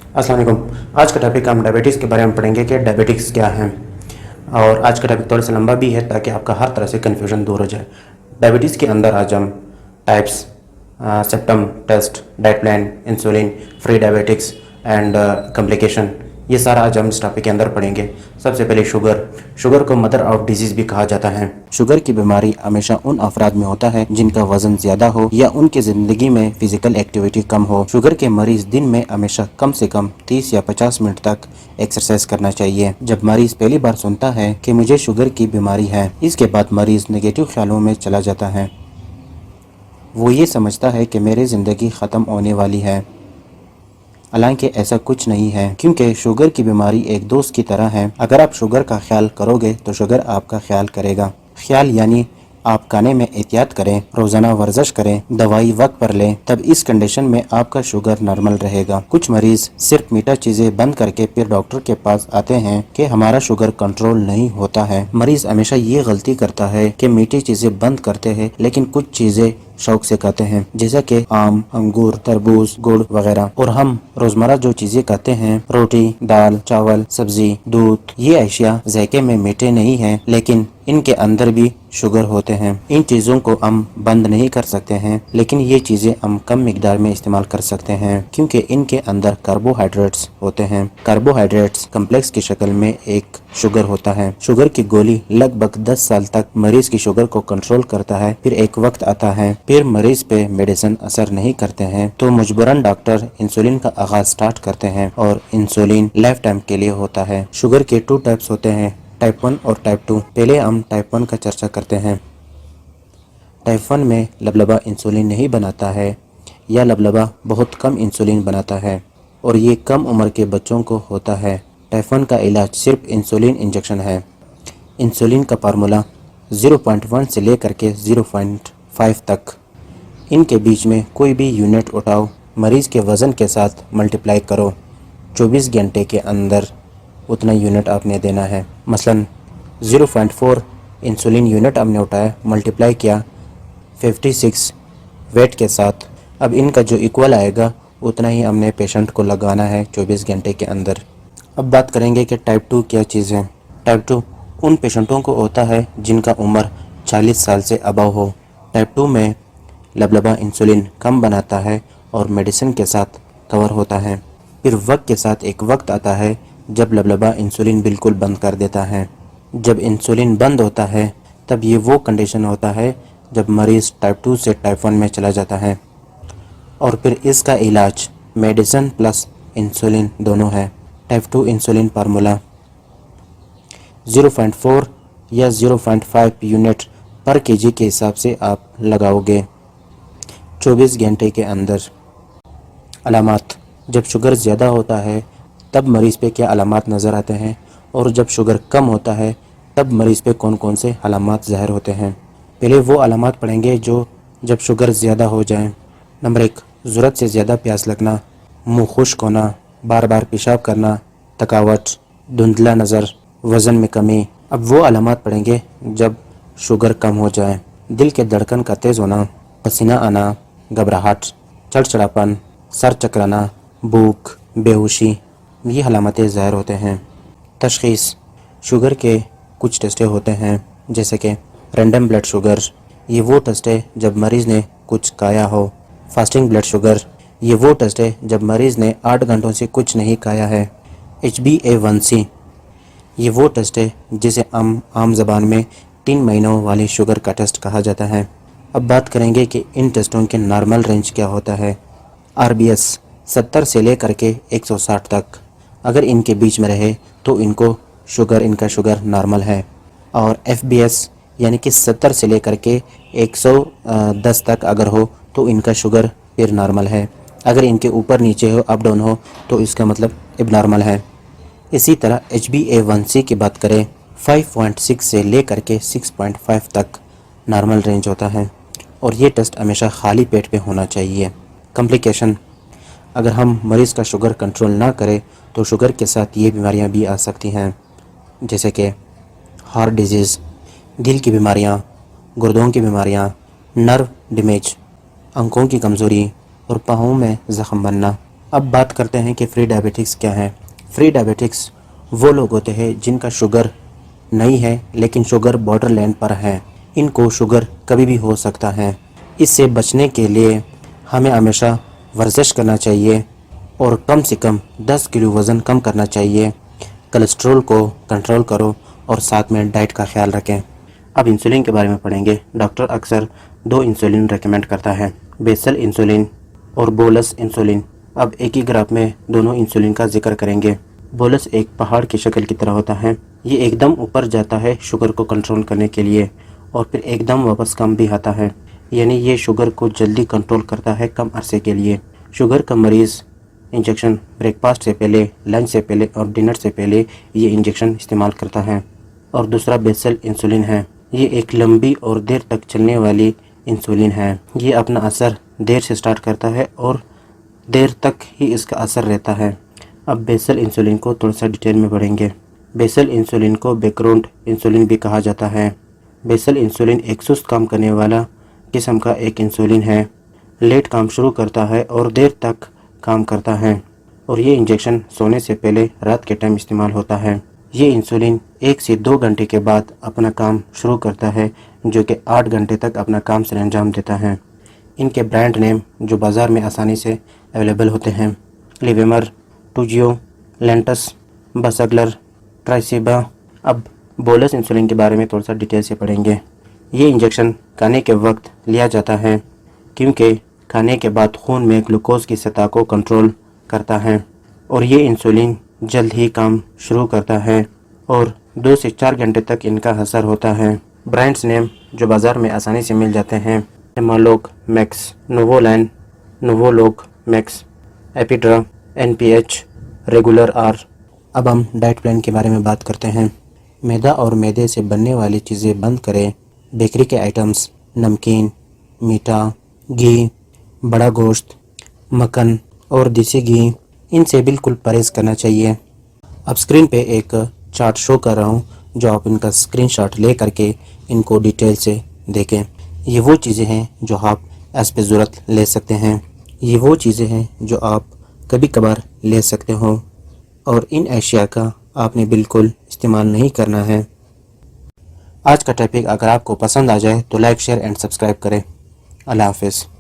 अस्सलाम वालेकुम। आज का टॉपिक हम डायबिटीज़ के बारे में पढ़ेंगे कि डायबिटिक्स क्या है। और आज का टॉपिक थोड़ा सा लंबा भी है ताकि आपका हर तरह से कन्फ्यूजन दूर हो जाए। डायबिटीज़ के अंदर आज हम types, symptom, test, diet plan, insulin, free diabetics and complication, ये सारा आज हम इस टॉपिक के अंदर पढ़ेंगे। सबसे पहले शुगर को मदर ऑफ डिजीज़ भी कहा जाता है। शुगर की बीमारी हमेशा उन अफराद में होता है जिनका वजन ज़्यादा हो या उनकी ज़िंदगी में फिजिकल एक्टिविटी कम हो। शुगर के मरीज़ दिन में हमेशा कम से कम 30 या 50 मिनट तक एक्सरसाइज करना चाहिए। जब मरीज़ पहली बार सुनता है कि मुझे शुगर की बीमारी है, इसके बाद मरीज़ नेगेटिव ख्यालों में चला जाता है। वो ये समझता है कि मेरी ज़िंदगी ख़त्म होने वाली है, हालांकि ऐसा कुछ नहीं है, क्योंकि शुगर की बीमारी एक दोस्त की तरह है। अगर आप शुगर का ख्याल करोगे तो शुगर आपका ख्याल करेगा। ख्याल यानी आप खाने में एहतियात करें, रोज़ाना वर्जिश करें, दवाई वक्त पर लें, तब इस कंडीशन में आपका शुगर नॉर्मल रहेगा। कुछ मरीज सिर्फ मीठा चीज़ें बंद करके फिर डॉक्टर के पास आते हैं कि हमारा शुगर कंट्रोल नहीं होता है। मरीज हमेशा ये गलती करता है कि मीठी चीज़ें बंद करते हैं लेकिन कुछ चीज़ें शौक से खाते हैं, जैसा कि आम, अंगूर, तरबूज, गुड़ वगैरह। और हम रोजमर्रा जो चीजें खाते हैं, रोटी, दाल, चावल, सब्जी, दूध, ये अशिया जायके में मीठे नहीं हैं, लेकिन इनके अंदर भी शुगर होते हैं। इन चीज़ों को हम बंद नहीं कर सकते हैं, लेकिन ये चीज़ें हम कम मिकदार में इस्तेमाल कर सकते हैं, क्योंकि इनके अंदर कार्बोहाइड्रेट्स होते हैं। कार्बोहाइड्रेट्स कम्प्लेक्स की शक्ल में एक शुगर होता है। शुगर की गोली लगभग 10 साल तक मरीज की शुगर को कंट्रोल करता है। फिर एक वक्त आता है, फिर मरीज पे मेडिसिन असर नहीं करते हैं, तो मजबूरन डॉक्टर इंसुलिन का आगाज स्टार्ट करते हैं, और इंसुलिन लाइफ टाइम के लिए होता है। शुगर के 2 टाइप्स होते हैं, टाइप 1 और टाइप 2। पहले हम टाइप 1 का चर्चा करते हैं। टाइप 1 में लबलबा इंसुलिन नहीं बनाता है, या लबलबा बहुत कम इंसुलिन बनाता है, और ये कम उम्र के बच्चों को होता है। टाइप 1 का इलाज सिर्फ इंसुलिन इंजेक्शन है। इंसुलिन का फार्मूला 0.1 से लेकर के 0.5 तक, इनके बीच में कोई भी यूनिट उठाओ, मरीज़ के वज़न के साथ मल्टीप्लाई करो, 24 घंटे के अंदर उतना यूनिट आपने देना है। मसलन 0.4 इंसुलिन यूनिट आपने उठाया, मल्टीप्लाई किया 56 वेट के साथ, अब इनका जो इक्वल आएगा उतना ही हमने पेशेंट को लगाना है 24 घंटे के अंदर। अब बात करेंगे कि टाइप 2 क्या चीज़ है। टाइप 2 उन पेशेंटों को होता है जिनका उम्र 40 साल से अबव हो। टाइप 2 में लबलबा इंसुलिन कम बनाता है और मेडिसिन के साथ कवर होता है। फिर वक्त के साथ एक वक्त आता है जब लबलबा इंसुलिन बिल्कुल बंद कर देता है। जब इंसुलिन बंद होता है तब ये वो कंडीशन होता है जब मरीज़ टाइप 2 से टाइप 1 में चला जाता है, और फिर इसका इलाज मेडिसिन प्लस इंसुलिन दोनों है। टाइप 2 इंसुलिन फार्मूला 0.4 या 0.5 यूनिट पर केजी के हिसाब से आप लगाओगे 24 घंटे के अंदर। अलामात, जब शुगर ज़्यादा होता है तब मरीज़ पे क्या अलामात नज़र आते हैं, और जब शुगर कम होता है तब मरीज़ पे कौन कौन से अलामात ज़ाहिर होते हैं। पहले वो अलामात पढ़ेंगे जो जब शुगर ज़्यादा हो जाए। नंबर 1, ज़रूरत से ज़्यादा प्यास लगना, मुंह खुश्क होना, बार बार पेशाब करना, थकावट, धुंधला नज़र, वज़न में कमी। अब वो अलामात पढ़ेंगे जब शुगर कम हो जाए। दिल के धड़कन का तेज़ होना, पसीना आना, घबराहट, चिड़चिड़ापन, सर चकराना, भूख, बेहोशी, ये अलामतें ज़ाहिर होते हैं। तशख़ीस, शुगर के कुछ टेस्टें होते हैं, जैसे कि रैंडम ब्लड शुगर, ये वो टेस्ट है जब मरीज़ ने कुछ खाया हो। फास्टिंग ब्लड शुगर, ये वो टेस्ट है जब मरीज़ ने 8 घंटों से कुछ नहीं खाया है। HbA1c, ये वो टेस्ट है जिसे आम ज़बान में 3 महीनों वाली शुगर का टेस्ट कहा जाता है। अब बात करेंगे कि इन टेस्टों के नॉर्मल रेंज क्या होता है। RBS 70 से लेकर के 160 तक, अगर इनके बीच में रहे तो इनका शुगर नॉर्मल है। और FBS यानी कि 70 से लेकर के 110 तक अगर हो तो इनका शुगर फिर नॉर्मल है। अगर इनके ऊपर नीचे हो, अप डाउन हो, तो इसका मतलब एबनॉर्मल है। इसी तरह HbA1c की बात करें, 5.6 से लेकर के 6.5 तक नॉर्मल रेंज होता है, और ये टेस्ट हमेशा खाली पेट पे होना चाहिए। कॉम्प्लिकेशन, अगर हम मरीज़ का शुगर कंट्रोल ना करें तो शुगर के साथ ये बीमारियां भी आ सकती हैं, जैसे कि हार्ट डिजीज़, दिल की बीमारियां, गुर्दों की बीमारियां, नर्व डैमेज, आंखों की कमज़ोरी और पाँवों में ज़ख्म बनना। اب بات کرتے ہیں کہ فری ڈائبٹکس کیا ہے۔ فری ڈائبٹکس وہ لوگ ہوتے ہیں جن کا شوگر نہیں ہے لیکن شوگر بارڈر لائن پر ہے۔ ان کو شوگر کبھی بھی ہو سکتا ہے۔ اس سے بچنے کے لیے ہمیں ہمیشہ ورزش کرنا چاہیے اور کم سے کم 10 کلو وزن کم کرنا چاہیے۔ کولیسٹرول کو کنٹرول کرو اور ساتھ میں ڈائٹ کا خیال رکھیں۔ اب انسولین کے بارے میں پڑھیں گے۔ ڈاکٹر اکثر 2 انسولین ریکمینڈ کرتا ہے، بیسل انسولین اور بولس انسولین۔ اب ایک ہی گراف میں دونوں انسولین کا ذکر کریں گے۔ بولس ایک پہاڑ کی شکل کی طرح ہوتا ہے۔ یہ ایک دم اوپر جاتا ہے شوگر کو کنٹرول کرنے کے لیے اور پھر ایک دم واپس کم بھی آتا ہے، یعنی یہ شوگر کو جلدی کنٹرول کرتا ہے کم عرصے کے لیے۔ شوگر کا مریض انجیکشن بریک فاسٹ سے پہلے، لنچ سے پہلے اور ڈنر سے پہلے یہ انجیکشن استعمال کرتا ہے۔ اور دوسرا بیسل انسولین ہے۔ یہ ایک لمبی اور دیر تک چلنے والی انسولین ہے۔ یہ اپنا اثر دیر سے سٹارٹ کرتا ہے اور دیر تک ہی اس کا اثر رہتا ہے۔ اب بیسل انسولین کو تھوڑا سا ڈیٹیل میں پڑھیں گے۔ بیسل انسولین کو بیک گراؤنڈ انسولین بھی کہا جاتا ہے۔ بیسل انسولین ایک سست کام کرنے والا قسم کا ایک انسولین ہے۔ لیٹ کام شروع کرتا ہے اور دیر تک کام کرتا ہے اور یہ انجیکشن سونے سے پہلے رات کے ٹائم استعمال ہوتا ہے۔ یہ انسولین 1 سے 2 گھنٹے کے بعد اپنا کام شروع کرتا ہے، جو کہ 8 گھنٹے تک اپنا کام سر انجام دیتا ہے۔ ان کے برانڈ نیم جو بازار میں آسانی سے اویلیبل ہوتے ہیں، لیویمر، ٹوجیو، لینٹس، باساگلر، ٹرائسیبا۔ اب بولس انسولین کے بارے میں تھوڑا سا ڈیٹیل سے پڑھیں گے۔ یہ انجیکشن کھانے کے وقت لیا جاتا ہے کیونکہ کھانے کے بعد خون میں گلوکوز کی سطح کو کنٹرول کرتا ہے اور یہ انسولین جلد ہی کام شروع کرتا ہے اور 2 سے 4 گھنٹے تک ان کا اثر ہوتا ہے۔ برانڈز نیم جو بازار میں آسانی سے مل جاتے ہیں، Humalog mix, Novolin, Novolog mix, Apidra, NPH، regular R. اب ہم ڈائٹ پلان کے بارے میں بات کرتے ہیں۔ میدا اور میدے سے بننے والی چیزیں بند کریں۔ بیکری کے آئٹمز، نمکین، میٹھا، گھی، بڑا گوشت، مکھن اور دیسی گھی، ان سے بالکل پرہیز کرنا چاہیے۔ اب سکرین پہ ایک چارٹ شو کر رہا ہوں جو آپ ان کا اسکرین شاٹ لے کر کے ان کو ڈیٹیل سے دیکھیں۔ یہ وہ چیزیں ہیں جو آپ ایس پہ ضرورت لے سکتے ہیں۔ یہ وہ چیزیں ہیں جو آپ کبھی کبھار لے سکتے ہو اور ان اشیاء کا آپ نے بالکل استعمال نہیں کرنا ہے۔ آج کا ٹاپک اگر آپ کو پسند آ جائے تو لائک، شیئر اینڈ سبسکرائب کریں۔ اللہ حافظ۔